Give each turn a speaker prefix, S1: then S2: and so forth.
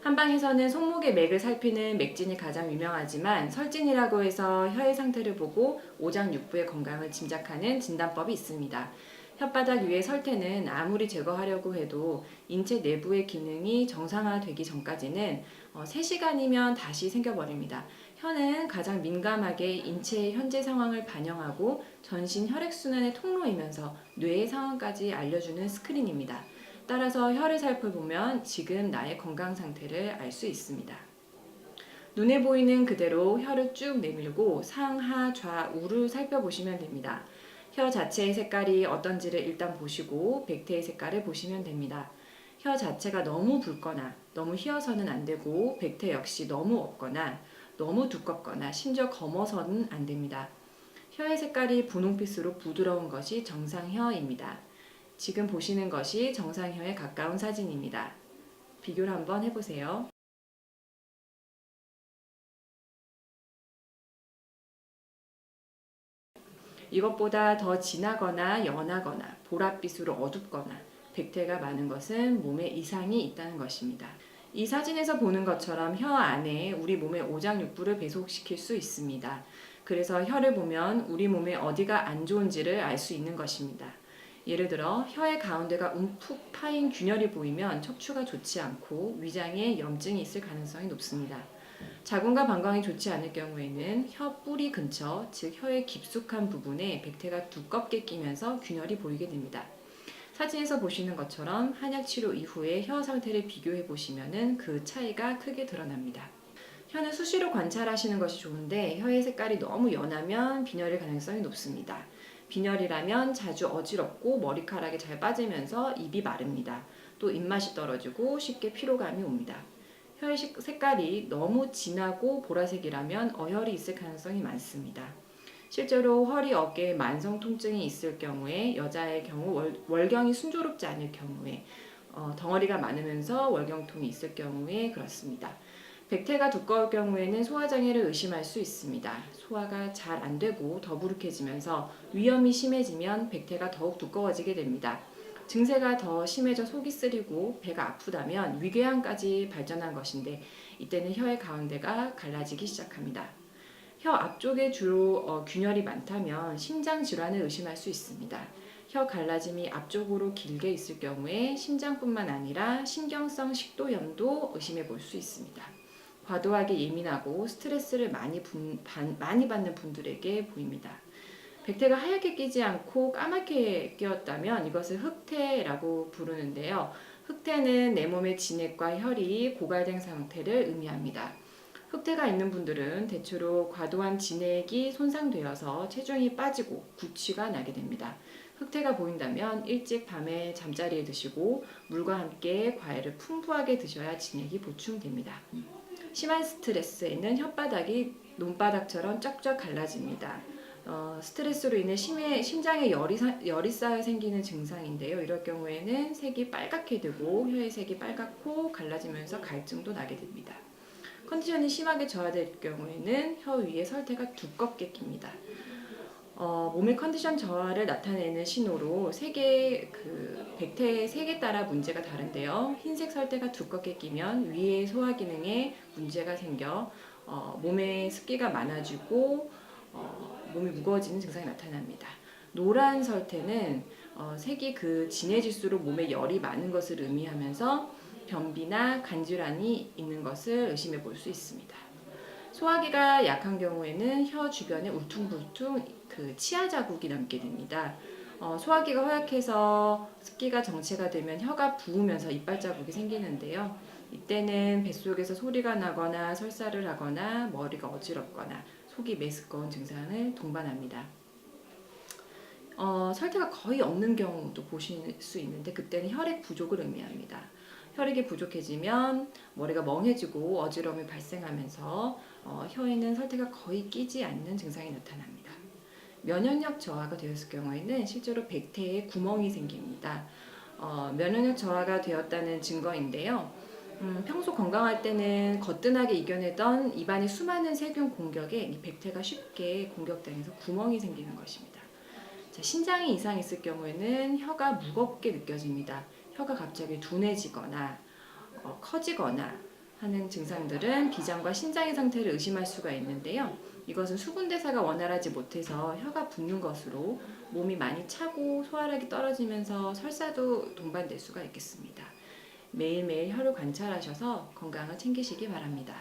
S1: 한방에서는 손목의 맥을 살피는 맥진이 가장 유명하지만 설진이라고 해서 혀의 상태를 보고 오장육부의 건강을 짐작하는 진단법이 있습니다. 혓바닥 위의 설태는 아무리 제거하려고 해도 인체 내부의 기능이 정상화되기 전까지는 3시간이면 다시 생겨버립니다. 혀는 가장 민감하게 인체의 현재 상황을 반영하고 전신 혈액순환의 통로이면서 뇌의 상황까지 알려주는 스크린입니다. 따라서 혀를 살펴보면 지금 나의 건강 상태를 알 수 있습니다. 눈에 보이는 그대로 혀를 쭉 내밀고 상, 하, 좌, 우를 살펴보시면 됩니다. 혀 자체의 색깔이 어떤지를 일단 보시고 백태의 색깔을 보시면 됩니다. 혀 자체가 너무 붉거나 너무 희어서는 안 되고 백태 역시 너무 없거나 너무 두껍거나 심지어 검어서는 안 됩니다. 혀의 색깔이 분홍빛으로 부드러운 것이 정상혀입니다. 지금 보시는 것이 정상혀에 가까운 사진입니다. 비교를 한번 해보세요. 이것보다 더 진하거나 연하거나 보랏빛으로 어둡거나 백태가 많은 것은 몸에 이상이 있다는 것입니다. 이 사진에서 보는 것처럼 혀 안에 우리 몸의 오장육부를 배속시킬 수 있습니다. 그래서 혀를 보면 우리 몸에 어디가 안 좋은지를 알 수 있는 것입니다. 예를 들어 혀의 가운데가 움푹 파인 균열이 보이면 척추가 좋지 않고 위장에 염증이 있을 가능성이 높습니다. 자궁과 방광이 좋지 않을 경우에는 혀 뿌리 근처, 즉 혀의 깊숙한 부분에 백태가 두껍게 끼면서 균열이 보이게 됩니다. 사진에서 보시는 것처럼 한약 치료 이후에 혀 상태를 비교해 보시면 그 차이가 크게 드러납니다. 혀는 수시로 관찰하시는 것이 좋은데 혀의 색깔이 너무 연하면 빈혈일 가능성이 높습니다. 빈혈이라면 자주 어지럽고 머리카락이 잘 빠지면서 입이 마릅니다. 또 입맛이 떨어지고 쉽게 피로감이 옵니다. 혀의 색깔이 너무 진하고 보라색이라면 어혈이 있을 가능성이 많습니다. 실제로 허리, 어깨에 만성 통증이 있을 경우에 여자의 경우 월경이 순조롭지 않을 경우에 덩어리가 많으면서 월경통이 있을 경우에 그렇습니다. 백태가 두꺼울 경우에는 소화장애를 의심할 수 있습니다. 소화가 잘 안 되고 더부룩해지면서 위염이 심해지면 백태가 더욱 두꺼워지게 됩니다. 증세가 더 심해져 속이 쓰리고 배가 아프다면 위궤양까지 발전한 것인데 이때는 혀의 가운데가 갈라지기 시작합니다. 혀 앞쪽에 주로 균열이 많다면 심장 질환을 의심할 수 있습니다. 혀 갈라짐이 앞쪽으로 길게 있을 경우에 심장뿐만 아니라 신경성 식도염도 의심해 볼 수 있습니다. 과도하게 예민하고 스트레스를 많이 받는 분들에게 보입니다. 백태가 하얗게 끼지 않고 까맣게 끼었다면 이것을 흑태라고 부르는데요. 흑태는 내 몸의 진액과 혈이 고갈된 상태를 의미합니다. 흑태가 있는 분들은 대체로 과도한 진액이 손상되어서 체중이 빠지고 구취가 나게 됩니다. 흑태가 보인다면 일찍 밤에 잠자리에 드시고 물과 함께 과일을 풍부하게 드셔야 진액이 보충됩니다. 심한 스트레스에는 혓바닥이 논바닥처럼 쩍쩍 갈라집니다. 스트레스로 인해 심장에 열이 쌓여 생기는 증상인데요. 이럴 경우에는 색이 빨갛게 되고 혀의 색이 빨갛고 갈라지면서 갈증도 나게 됩니다. 컨디션이 심하게 저하될 경우에는 혀 위에 설태가 두껍게 낍니다. 몸의 컨디션 저하를 나타내는 신호로 백태의 색에 따라 문제가 다른데요. 흰색 설태가 두껍게 끼면 위의 소화 기능에 문제가 생겨 몸에 습기가 많아지고 몸이 무거워지는 증상이 나타납니다. 노란 설태는 색이 진해질수록 몸에 열이 많은 것을 의미하면서 변비나 간질환이 있는 것을 의심해 볼 수 있습니다. 소화기가 약한 경우에는 혀 주변에 울퉁불퉁 치아 자국이 남게 됩니다. 소화기가 허약해서 습기가 정체가 되면 혀가 부으면서 이빨 자국이 생기는데요. 이때는 뱃속에서 소리가 나거나 설사를 하거나 머리가 어지럽거나 속이 메스꺼운 증상을 동반합니다. 설태가 거의 없는 경우도 보실 수 있는데 그때는 혈액 부족을 의미합니다. 혈액이 부족해지면 머리가 멍해지고 어지러움이 발생하면서 혀에는 설태가 거의 끼지 않는 증상이 나타납니다. 면역력 저하가 되었을 경우에는 실제로 백태에 구멍이 생깁니다. 면역력 저하가 되었다는 증거인데요. 평소 건강할 때는 거뜬하게 이겨내던 입안의 수많은 세균 공격에 이 백태가 쉽게 공격당해서 구멍이 생기는 것입니다. 자, 신장에 이상이 있을 경우에는 혀가 무겁게 느껴집니다. 혀가 갑자기 둔해지거나 커지거나 하는 증상들은 비장과 신장의 상태를 의심할 수가 있는데요. 이것은 수분 대사가 원활하지 못해서 혀가 붓는 것으로 몸이 많이 차고 소화력이 떨어지면서 설사도 동반될 수가 있겠습니다. 매일매일 혀를 관찰하셔서 건강을 챙기시기 바랍니다.